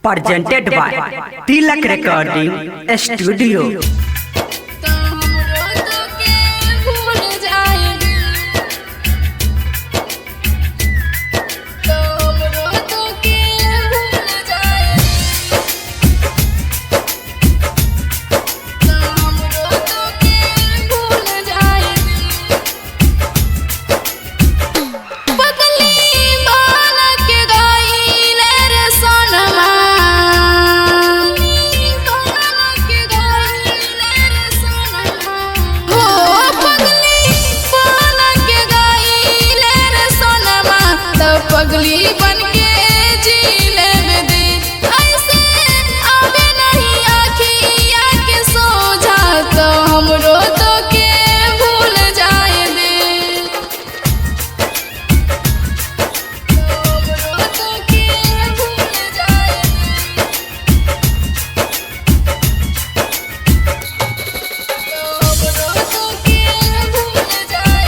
presented by Tilak Recording Studio. पगली बन के जी ले दे ऐसे आवे नहीं आखिया के सोझा तो हमरो तो के भूल जाए दे हमरो तो के भूल जाए हमरो तो के भूल जाए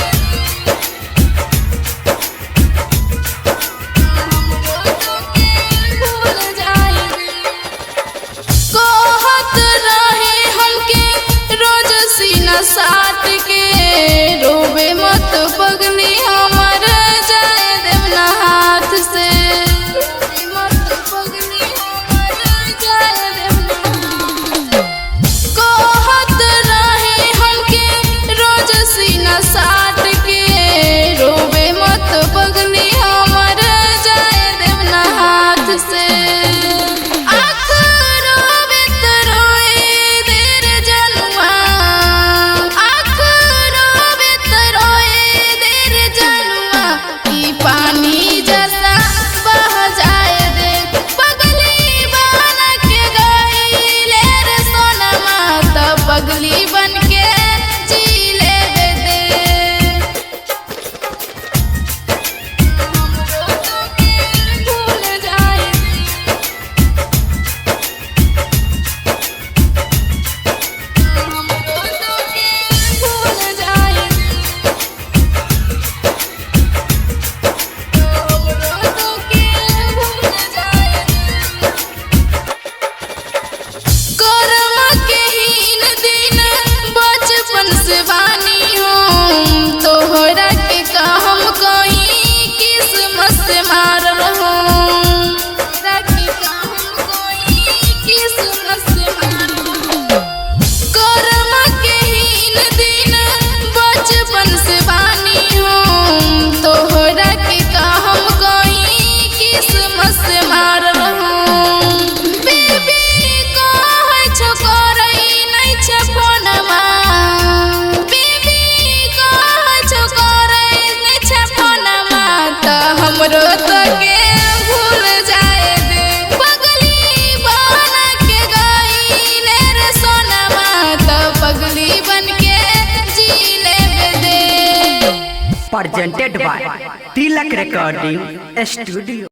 साथ के रोबे मत पगली हमर जाए देवना हाथ से रोबे मत पगली हमर जाए देवना कहत रहे हमके रोज सीना साथ के रोबे मत पगली हमर जाए देवना हाथ से पगली बन के जी ले दे हमरो तो के भूल जाए हमरो तो के भूल जाए हमरो तो के भूल जाए कर्म के हीन दिन बचपन से बानी हूँ तोहरा के काम कोई किस्मत से मार रहो तोहरा के काम कोई किस्मत से मार कर्म के हीन दिन बचपन से बानी हूँ तोहरा के काम कोई किस्मत से मार रहो हमरो तो के भूल जाए दे पगली बन के गईले रे सोनमा तो पगली बन के जी ले दे Presented by Tilak Recording Studio.